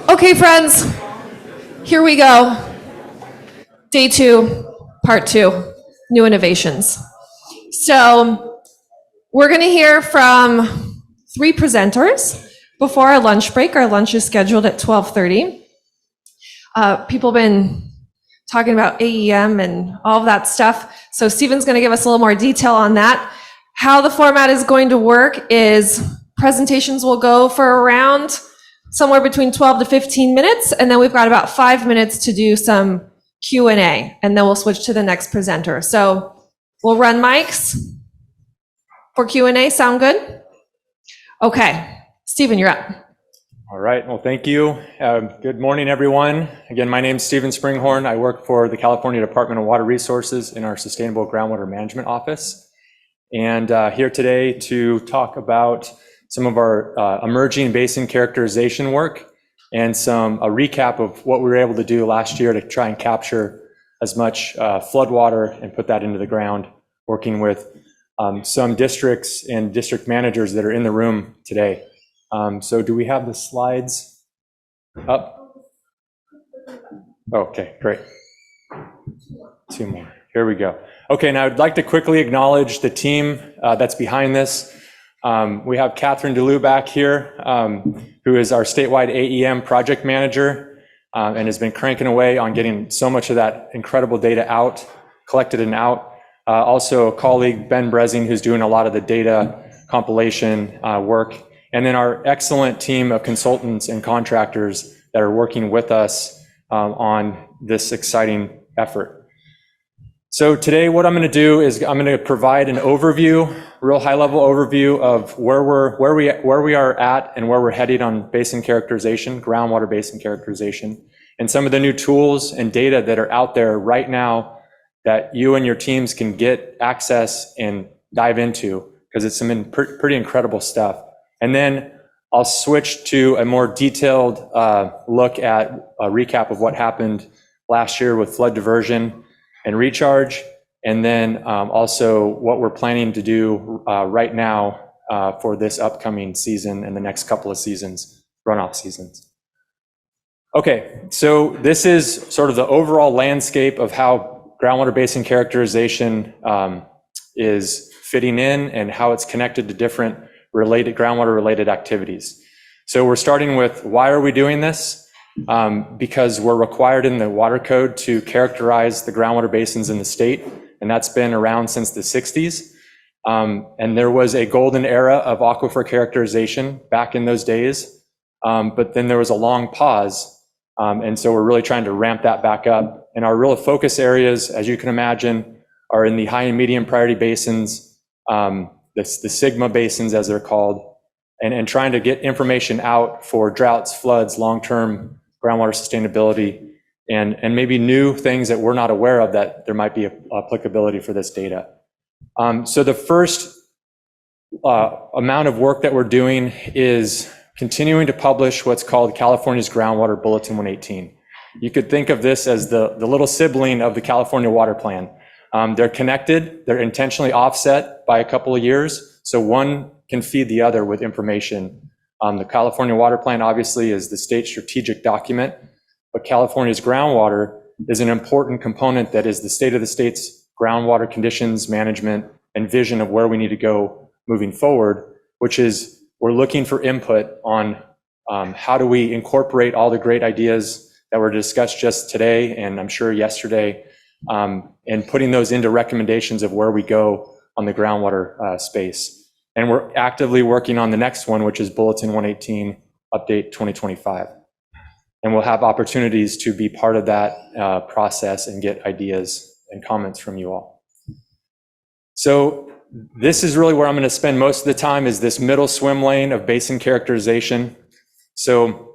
Okay, friends, here we go. Day 2, part 2, new innovations. So we're going to hear from 3 presenters before our lunch break. Our lunch is scheduled at 12:30. People have been talking about AEM and all of that stuff. So Stephen's going to give us a little more detail on that. How the format is going to work is presentations will go for around somewhere between 12 to 15 minutes, and then we've got about 5 minutes to do some Q&A, and then we'll switch to the next presenter. So we'll run mics for Q&A. Sound good? Okay. Stephen, you're up. All right. Well, thank you. Good morning, everyone. Again, my name is Stephen Springhorn. I work for the California Department of Water Resources in our Sustainable Groundwater Management Office. And here today to talk about some of our emerging basin characterization work and a recap of what we were able to do last year to try and capture as much flood water and put that into the ground, working with some districts and district managers that are in the room today. So do we have the slides up? Okay, great. 2 more. Here we go. Okay, now I'd like to quickly acknowledge the team that's behind this. We have Catherine DeLue back here, who is our statewide AEM project manager and has been cranking away on getting so much of that incredible data out, collected and out. Also a colleague, Ben Brezing, who's doing a lot of the data compilation work. And then our excellent team of consultants and contractors that are working with us on this exciting effort. So today what I'm going to do is I'm going to provide an overview, real high-level overview of where we are at and where we're headed on basin characterization, groundwater basin characterization, and some of the new tools and data that are out there right now that you and your teams can get access and dive into, because it's some pretty incredible stuff. And then I'll switch to a more detailed look at a recap of what happened last year with flood diversion and recharge, and then also what we're planning to do right now for this upcoming season and the next couple of seasons, runoff seasons. Okay, so this is sort of the overall landscape of how groundwater basin characterization is fitting in and how it's connected to different groundwater related activities. So we're starting with, why are we doing this? Because we're required in the water code to characterize the groundwater basins in the state, and that's been around since the 60s. And there was a golden era of aquifer characterization back in those days, but then there was a long pause, and so we're really trying to ramp that back up. And our real focus areas, as you can imagine, are in the high and medium priority basins, the Sigma basins as they're called, and trying to get information out for droughts, floods, long-term groundwater sustainability, and maybe new things that we're not aware of that there might be applicability for this data. So the first amount of work that we're doing is continuing to publish what's called California's Groundwater Bulletin 118. You could think of this as the little sibling of the California Water Plan. They're connected, they're intentionally offset by a couple of years, so one can feed the other with information. The California Water Plan obviously is the state strategic document, but California's groundwater is an important component that is the state of the state's groundwater conditions management and vision of where we need to go moving forward, which is we're looking for input on how do we incorporate all the great ideas that were discussed just today and I'm sure yesterday, and putting those into recommendations of where we go on the groundwater space. And we're actively working on the next one, which is Bulletin 118 Update 2025. And we'll have opportunities to be part of that process and get ideas and comments from you all. So this is really where I'm going to spend most of the time, is this middle swim lane of basin characterization. So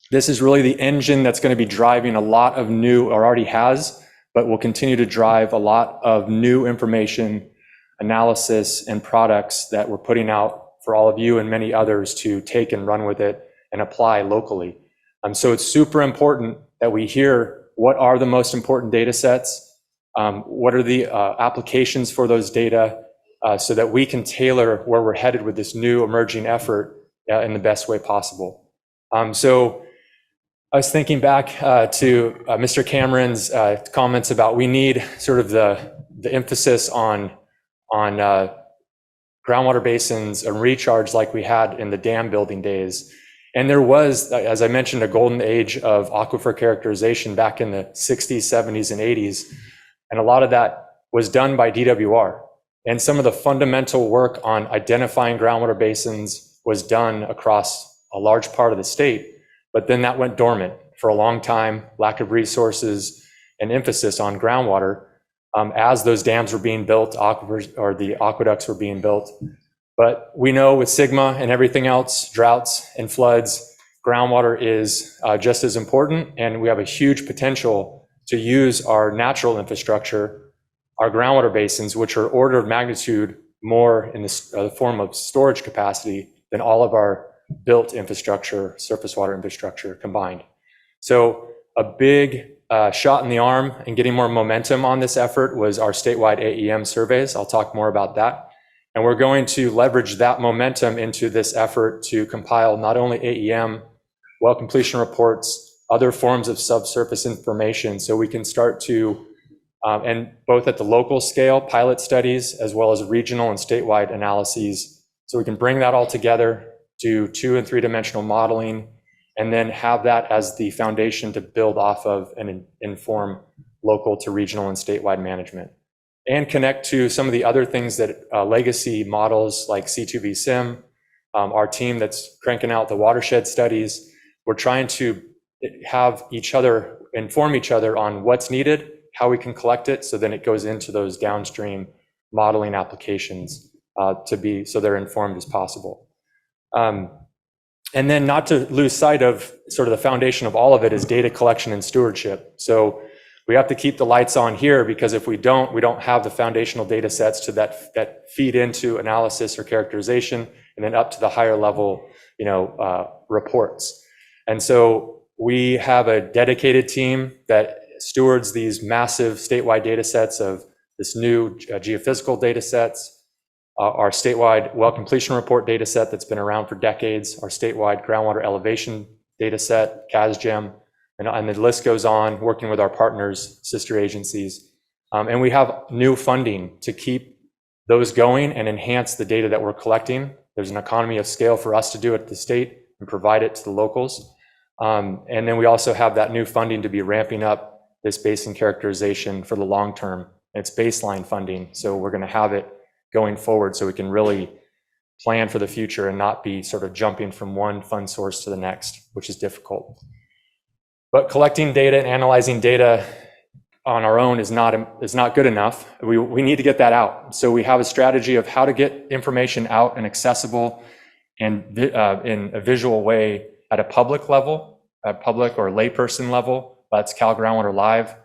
this is really the engine that's going to be driving a lot of new, or already has, but will continue to drive a lot of new information, analysis, and products that we're putting out for all of you and many others to take and run with it and apply locally. So it's super important that we hear what are the most important data sets, what are the applications for those data, so that we can tailor where we're headed with this new emerging effort in the best way possible. So I was thinking back to Mr. Cameron's comments about we need sort of the emphasis on groundwater basins and recharge like we had in the dam building days. And there was, as I mentioned, a golden age of aquifer characterization back in the 60s, 70s, and 80s. And a lot of that was done by DWR. And some of the fundamental work on identifying groundwater basins was done across a large part of the state. But then that went dormant for a long time, lack of resources and emphasis on groundwater as those dams were being built, aquifers or the aqueducts were being built. But we know with Sigma and everything else, droughts and floods, groundwater is just as important, and we have a huge potential to use our natural infrastructure, our groundwater basins, which are order of magnitude more in the form of storage capacity than all of our built infrastructure, surface water infrastructure combined. So a big shot in the arm and getting more momentum on this effort was our statewide AEM surveys. I'll talk more about that. And we're going to leverage that momentum into this effort to compile not only AEM, well completion reports, other forms of subsurface information, so we can start to, and both at the local scale, pilot studies, as well as regional and statewide analyses, so we can bring that all together, do 2- and 3-dimensional modeling, and then have that as the foundation to build off of and inform local to regional and statewide management. And connect to some of the other things that legacy models like C2V Sim, our team that's cranking out the watershed studies, we're trying to have each other, inform each other on what's needed, how we can collect it, so then it goes into those downstream modeling applications so they're informed as possible. And then not to lose sight of sort of the foundation of all of it is data collection and stewardship. So we have to keep the lights on here, because if we don't have the foundational data sets that feed into analysis or characterization, and then up to the higher level, reports. And so we have a dedicated team that stewards these massive statewide data sets of this new geophysical data sets, our statewide well completion report data set that's been around for decades, our statewide groundwater elevation data set, CASGEM, and the list goes on, working with our partners, sister agencies. And we have new funding to keep those going and enhance the data that we're collecting. There's an economy of scale for us to do it at the state and provide it to the locals. And then we also have that new funding to be ramping up this basin characterization for the long term. It's baseline funding, so we're going to have it going forward so we can really plan for the future and not be sort of jumping from one fund source to the next, which is difficult. But collecting data and analyzing data on our own is not good enough. We need to get that out. So we have a strategy of how to get information out and accessible and in a visual way at a public level, a public or layperson level. That's Cal Groundwater Live.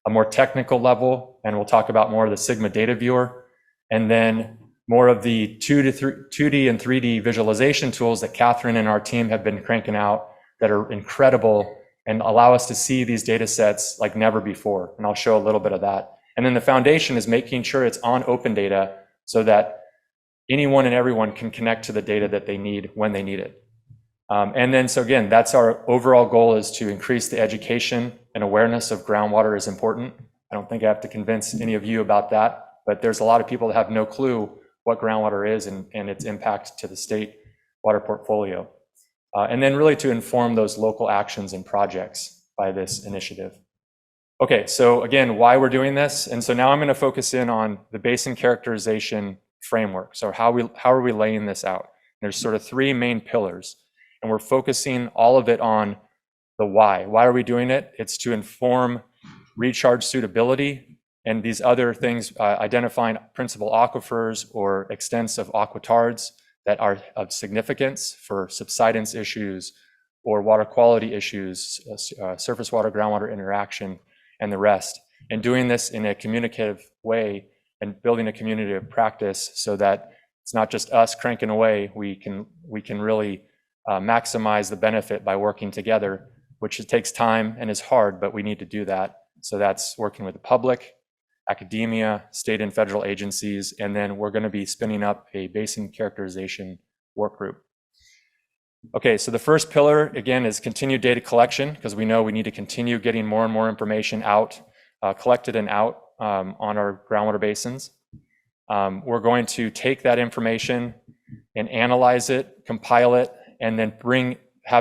A more technical level, and we'll talk about more of the Sigma data viewer, and then more of the 2D and 3D visualization tools that Catherine and our team have been cranking out that are incredible and allow us to see these data sets like never before. And I'll show a little bit of that. And then the foundation is making sure it's on open data so that anyone and everyone can connect to the data that they need when they need it. And then, so again, that's our overall goal, is to increase the education and awareness of groundwater is important. I don't think I have to convince any of you about that, but there's a lot of people that have no clue what groundwater is and its impact to the state water portfolio. And then really to inform those local actions and projects by this initiative. Okay, so again, why we're doing this. And so now I'm going to focus in on the basin characterization framework. So how are we laying this out? There's sort of 3 main pillars, and we're focusing all of it on the why. Why are we doing it? It's to inform recharge suitability and these other things, identifying principal aquifers or extents of aquitards that are of significance for subsidence issues or water quality issues, surface water, groundwater interaction, and the rest. And doing this in a communicative way and building a community of practice so that it's not just us cranking away. We can really maximize the benefit by working together, which it takes time and is hard, but we need to do that. So that's working with the public, academia, state and federal agencies, and then we're going to be spinning up a basin characterization work group. Okay, so the first pillar, again, is continued data collection, because we know we need to continue getting more and more information out, collected and out on our groundwater basins. We're going to take that information and analyze it, compile it, and then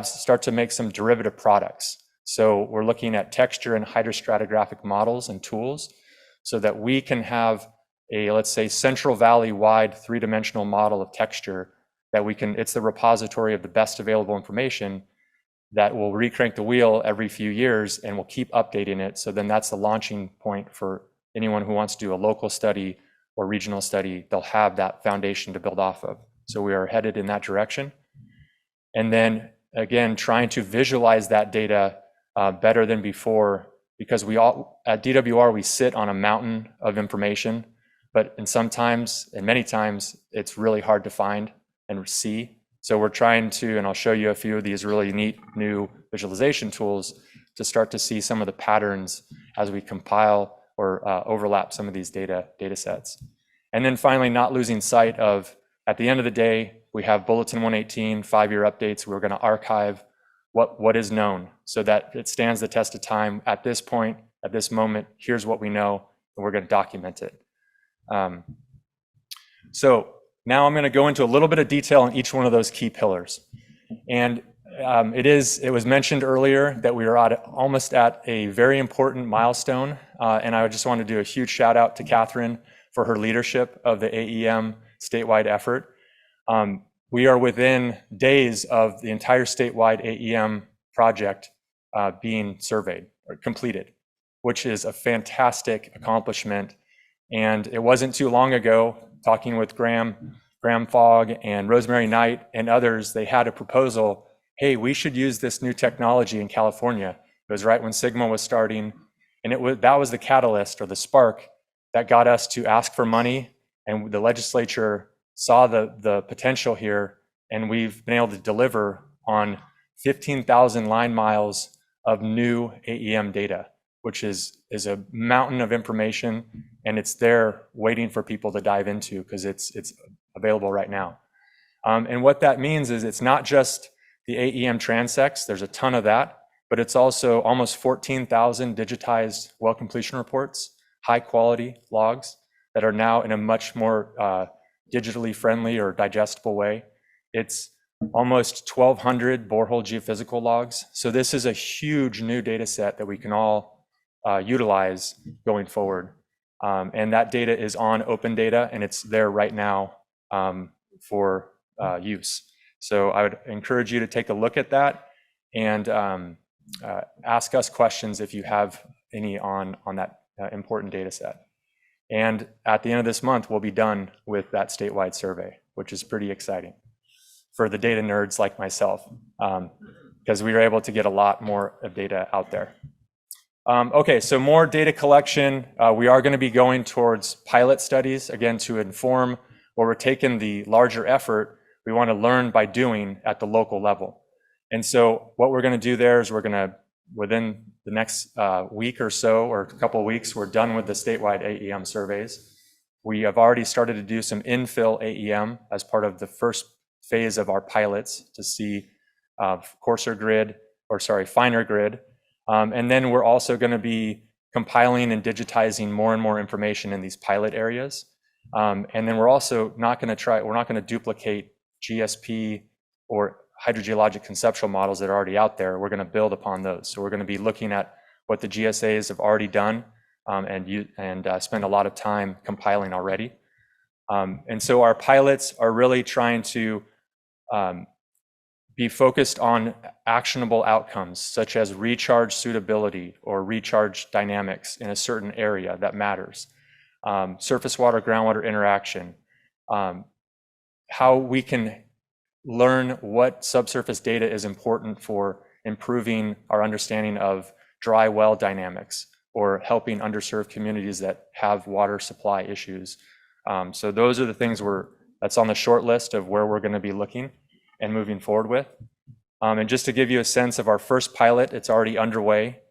start to make some derivative products. So we're looking at texture and hydrostratigraphic models and tools so that we can have a, let's say, Central Valley-wide three-dimensional model of texture that it's the repository of the best available information that will recrank the wheel every few years, and we'll keep updating it. So then that's the launching point for anyone who wants to do a local study or regional study. They'll have that foundation to build off of. So we are headed in that direction. And then again, trying to visualize that data better than before, because at DWR, we sit on a mountain of information, but many times, it's really hard to find and see. So we're trying to, and I'll show you a few of these really neat new visualization tools to start to see some of the patterns as we compile or overlap some of these data sets. And then finally, not losing sight of, at the end of the day, we have Bulletin 118, 5-year updates. We're going to archive what is known so that it stands the test of time. At this point, at this moment, here's what we know, and we're going to document it. So now I'm going to go into a little bit of detail on each one of those key pillars. And it was mentioned earlier that we are almost at a very important milestone. And I just want to do a huge shout out to Catherine for her leadership of the AEM statewide effort. We are within days of the entire statewide AEM project being surveyed or completed, which is a fantastic accomplishment. And it wasn't too long ago, talking with Graham Fogg and Rosemary Knight and others, they had a proposal, hey, we should use this new technology in California. It was right when SGMO was starting, and that was the catalyst or the spark that got us to ask for money, and the legislature saw the potential here, and we've been able to deliver on 15,000 line miles of new AEM data, which is a mountain of information, and it's there waiting for people to dive into because it's available right now. And what that means is it's not just the AEM transects, there's a ton of that, but it's also almost 14,000 digitized well completion reports, high quality logs that are now in a much more digitally friendly or digestible way. It's almost 1,200 borehole geophysical logs. So this is a huge new data set that we can all utilize going forward. And that data is on open data, and it's there right now for use. So I would encourage you to take a look at that and ask us questions if you have any on that important data set. And at the end of this month, we'll be done with that statewide survey, which is pretty exciting for the data nerds like myself, because we were able to get a lot more of data out there. Okay, so more data collection. We are going to be going towards pilot studies, again, to inform where we're taking the larger effort. We want to learn by doing at the local level. And so what we're going to do there is we're going to, within the next week or so, or a couple of weeks, we're done with the statewide AEM surveys. We have already started to do some infill AEM as part of the first phase of our pilots to see finer grid. And then we're also going to be compiling and digitizing more and more information in these pilot areas. And then we're also not going to duplicate GSP or hydrogeologic conceptual models that are already out there. We're going to build upon those. So we're going to be looking at what the GSAs have already done and spend a lot of time compiling already. And so our pilots are really trying to be focused on actionable outcomes, such as recharge suitability or recharge dynamics in a certain area that matters. Surface water, groundwater interaction, how we can learn what subsurface data is important for improving our understanding of dry well dynamics or helping underserved communities that have water supply issues. So those are the things that's on the short list of where we're going to be looking and moving forward with. And just to give you a sense of our first pilot, it's already underway.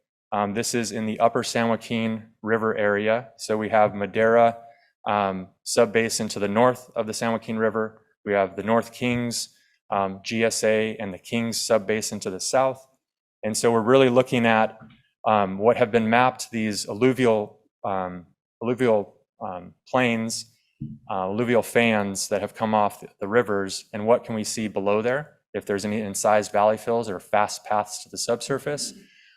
This is in the upper San Joaquin River area. So we have Madera subbasin to the north of the San Joaquin River. We have the North Kings GSA and the Kings subbasin to the south. And so we're really looking at what have been mapped, these alluvial plains, alluvial fans that have come off the rivers, and what can we see below there, if there's any incised valley fills or fast paths to the subsurface,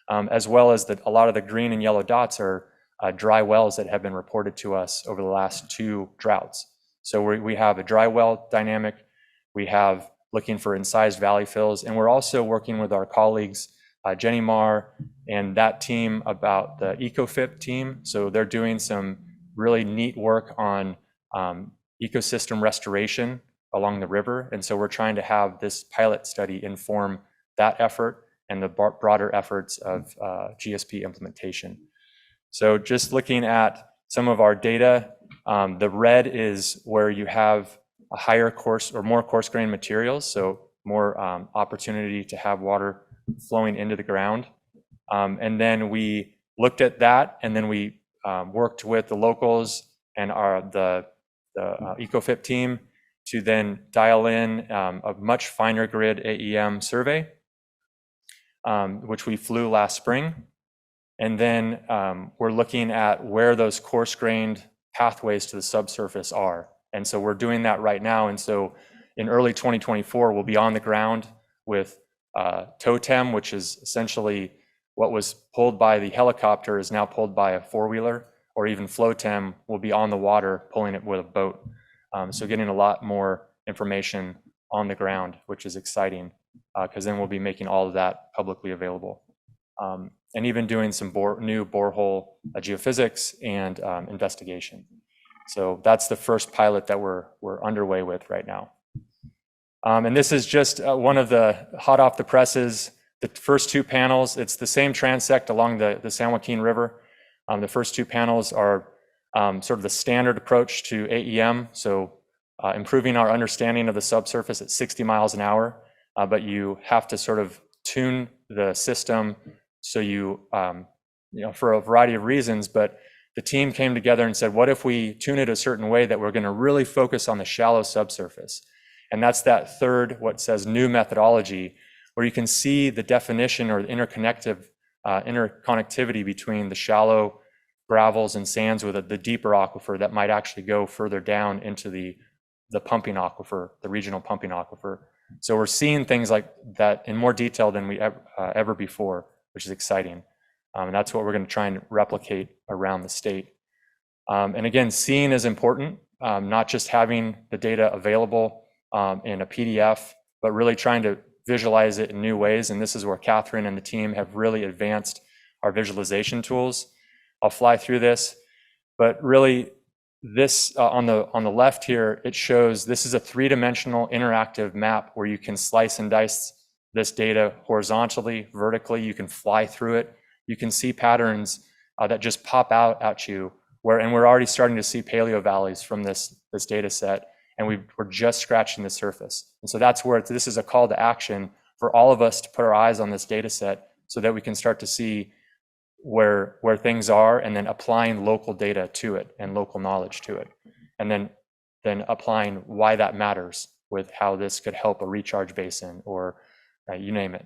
as well as a lot of the green and yellow dots are dry wells that have been reported to us over the last 2 droughts. So we have a dry well dynamic, we have looking for incised valley fills, and we're also working with our colleagues, Jenny Marr and that team, about the EcoFIP team. So they're doing some really neat work on ecosystem restoration along the river. And so we're trying to have this pilot study inform that effort and the broader efforts of GSP implementation. So just looking at some of our data, the red is where you have a higher coarse or more coarse grained materials, so more opportunity to have water flowing into the ground. And then we looked at that, and then we worked with the locals and the EcoFIP team to then dial in a much finer grid AEM survey, which we flew last spring. And then we're looking at where those coarse grained pathways to the subsurface are. And so we're doing that right now. And so in early 2024, we'll be on the ground with totem, which is essentially what was pulled by the helicopter is now pulled by a 4-wheeler, or even flotem will be on the water pulling it with a boat. So getting a lot more information on the ground, which is exciting, because then we'll be making all of that publicly available. And even doing some new borehole geophysics and investigation. So that's the first pilot that we're underway with right now. And this is just one of the hot off the presses, the first 2 panels. It's the same transect along the San Joaquin River. The first 2 panels are sort of the standard approach to AEM. So improving our understanding of the subsurface at 60 miles an hour, but you have to sort of tune the system so you know, for a variety of reasons, but the team came together and said, what if we tune it a certain way that we're going to really focus on the shallow subsurface? And that's that third, what says new methodology, where you can see the definition or the interconnectivity between the shallow gravels and sands with the deeper aquifer that might actually go further down into the pumping aquifer, the regional pumping aquifer. So we're seeing things like that in more detail than we ever before, which is exciting. And that's what we're going to try and replicate around the state. And again, seeing is important, not just having the data available in a PDF, but really trying to visualize it in new ways. And this is where Catherine and the team have really advanced our visualization tools. I'll fly through this, but really this on the left here, it shows this is a 3-dimensional interactive map where you can slice and dice this data horizontally, vertically. You can fly through it. You can see patterns that just pop out at you. And we're already starting to see paleo valleys from this data set, and we're just scratching the surface. And so that's where this is a call to action for all of us to put our eyes on this data set so that we can start to see where things are, and then applying local data to it and local knowledge to it, and then applying why that matters with how this could help a recharge basin or you name it.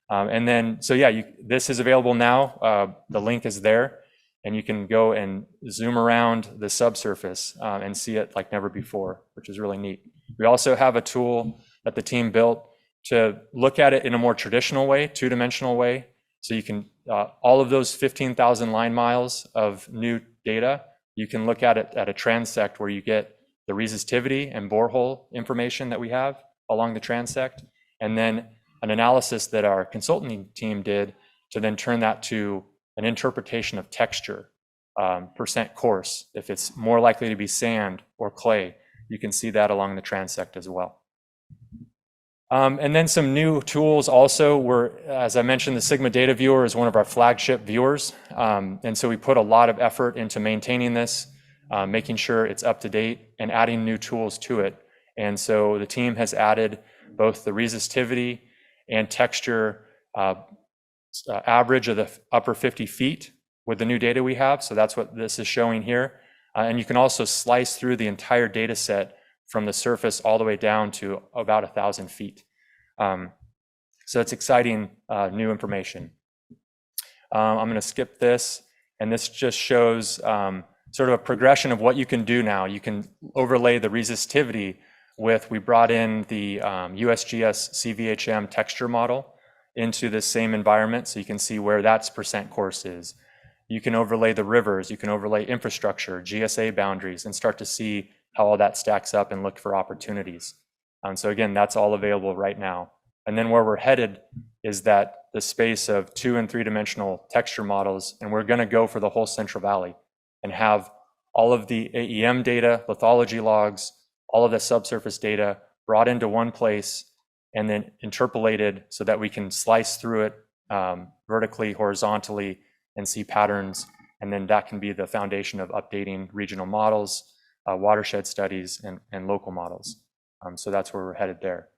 And then, so yeah, this is available now. The link is there, and you can go and zoom around the subsurface and see it like never before, which is really neat. We also have a tool that the team built to look at it in a more traditional way, 2-dimensional way. So you can, all of those 15,000 line miles of new data, you can look at it at a transect where you get the resistivity and borehole information that we have along the transect, and then an analysis that our consulting team did to then turn that to an interpretation of texture, percent coarse. If it's more likely to be sand or clay, you can see that along the transect as well. And then some new tools also were, as I mentioned, the Sigma Data Viewer is one of our flagship viewers. And so we put a lot of effort into maintaining this, making sure it's up to date and adding new tools to it. And so the team has added both the resistivity and texture average of the upper 50 feet with the new data we have. So that's what this is showing here. And you can also slice through the entire data set from the surface all the way down to about 1,000 feet. So it's exciting new information. I'm going to skip this, and this just shows sort of a progression of what you can do now. You can overlay the resistivity with, we brought in the USGS CVHM texture model into this same environment, so you can see where that's percent coarse is. You can overlay the rivers, you can overlay infrastructure, GSA boundaries, and start to see how all that stacks up and look for opportunities. So again, that's all available right now. And then where we're headed is that the space of 2- and 3-dimensional texture models, and we're going to go for the whole Central Valley and have all of the AEM data, lithology logs, all of the subsurface data brought into one place and then interpolated so that we can slice through it vertically, horizontally, and see patterns. And then that can be the foundation of updating regional models, watershed studies, and local models. So that's where we're headed there.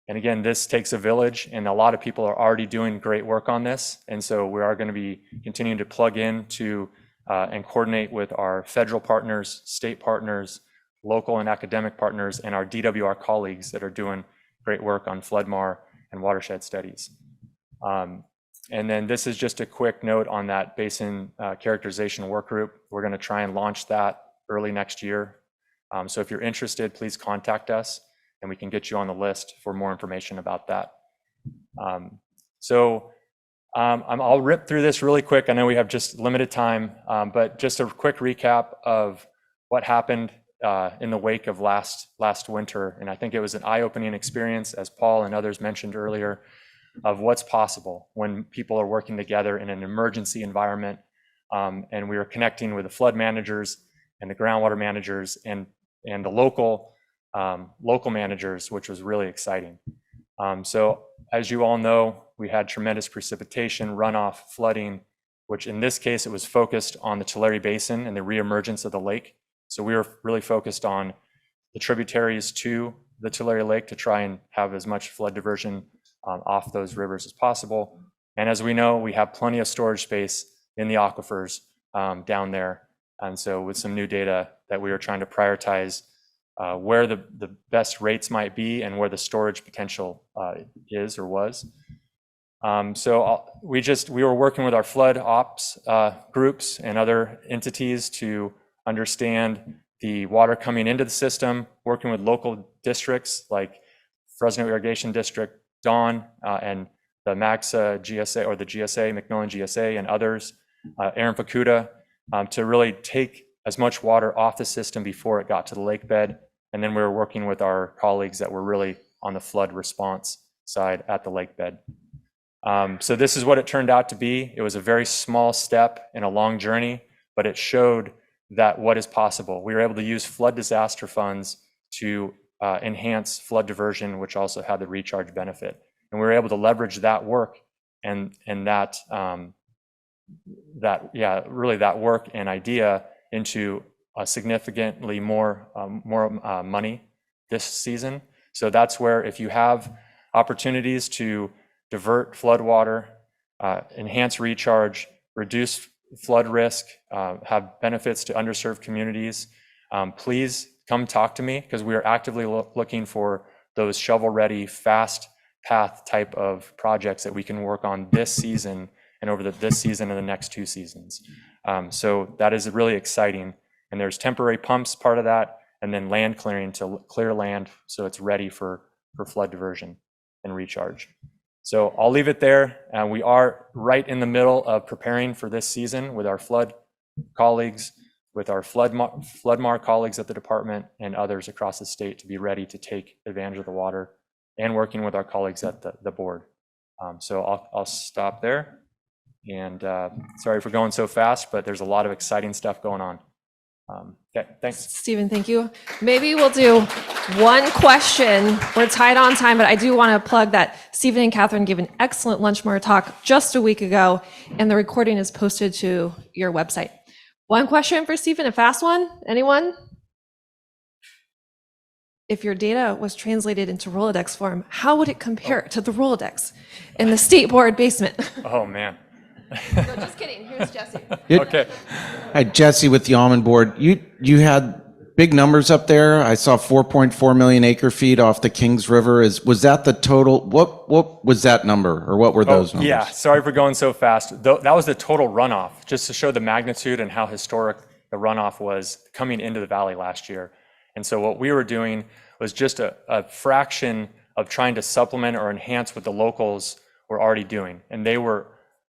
And again, this takes a village, and a lot of people are already doing great work on this. And so we are going to be continuing to plug in to and coordinate with our federal partners, state partners, local and academic partners, and our DWR colleagues that are doing great work on flood-mar and watershed studies. And then this is just a quick note on that basin characterization work group. We're going to try and launch that early next year. So if you're interested, please contact us, and we can get you on the list for more information about that. I'll rip through this really quick. I know we have just limited time, but just a quick recap of what happened in the wake of last winter. And I think it was an eye-opening experience, as Paul and others mentioned earlier, of what's possible when people are working together in an emergency environment. And we were connecting with the flood managers and the groundwater managers and the local managers, which was really exciting. So as you all know, we had tremendous precipitation, runoff, flooding, which in this case, it was focused on the Tulare Basin and the reemergence of the lake. So we were really focused on the tributaries to the Tulare Lake to try and have as much flood diversion off those rivers as possible. And as we know, we have plenty of storage space in the aquifers down there. And so with some new data that we were trying to prioritize where the best rates might be and where the storage potential is or was. We were working with our flood ops groups and other entities to understand the water coming into the system, working with local districts like Fresno Irrigation District, Dawn, and the MAGSA GSA or the GSA, McMillan GSA, and others, Aaron Fukuda, to really take as much water off the system before it got to the lake bed. And then we were working with our colleagues that were really on the flood response side at the lake bed. So this is what it turned out to be. It was a very small step in a long journey, but it showed that what is possible. We were able to use flood disaster funds to enhance flood diversion, which also had the recharge benefit. And we were able to leverage that work and that work and idea into significantly more money this season. So that's where, if you have opportunities to divert flood water, enhance recharge, reduce flood risk, have benefits to underserved communities, please come talk to me, because we are actively looking for those shovel-ready, fast path type of projects that we can work on this season and over this season and the next 2 seasons. So that is really exciting. And there's temporary pumps part of that, and then land clearing to clear land so it's ready for flood diversion and recharge. So I'll leave it there. We are right in the middle of preparing for this season with our flood colleagues, with our flood-mar colleagues at the department and others across the state to be ready to take advantage of the water, and working with our colleagues at the board. So I'll stop there. And sorry for going so fast, but there's a lot of exciting stuff going on. Okay, thanks. Stephen, thank you. Maybe we'll do one question. We're tight on time, but I do want to plug that Stephen and Catherine gave an excellent Lunchmore talk just a week ago, and the recording is posted to your website. One question for Stephen, a fast one. Anyone? If your data was translated into Rolodex form, how would it compare to the Rolodex in the state board basement? Oh, man. No, just kidding. Here's Jesse. Okay. Hi, Jesse with the Almond Board. You had big numbers up there. I saw 4.4 million acre feet off the Kings River. Was that the total? What was that number, or what were those numbers? Yeah, sorry for going so fast. That was the total runoff, just to show the magnitude and how historic the runoff was coming into the valley last year. And so what we were doing was just a fraction of trying to supplement or enhance what the locals were already doing. And they were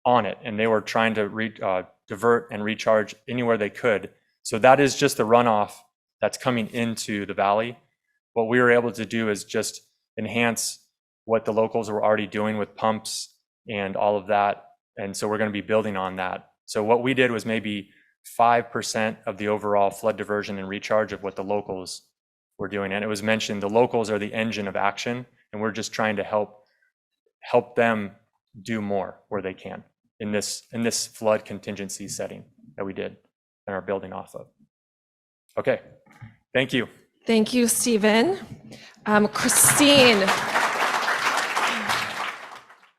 on it, and they were trying to divert and recharge anywhere they could. So that is just the runoff that's coming into the valley. What we were able to do is just enhance what the locals were already doing with pumps and all of that. And so we're going to be building on that. So what we did was maybe 5% of the overall flood diversion and recharge of what the locals were doing. And it was mentioned the locals are the engine of action, and we're just trying to help them do more where they can in this flood contingency setting that we did and are building off of. Okay, thank you. Thank you, Stephen. Christine.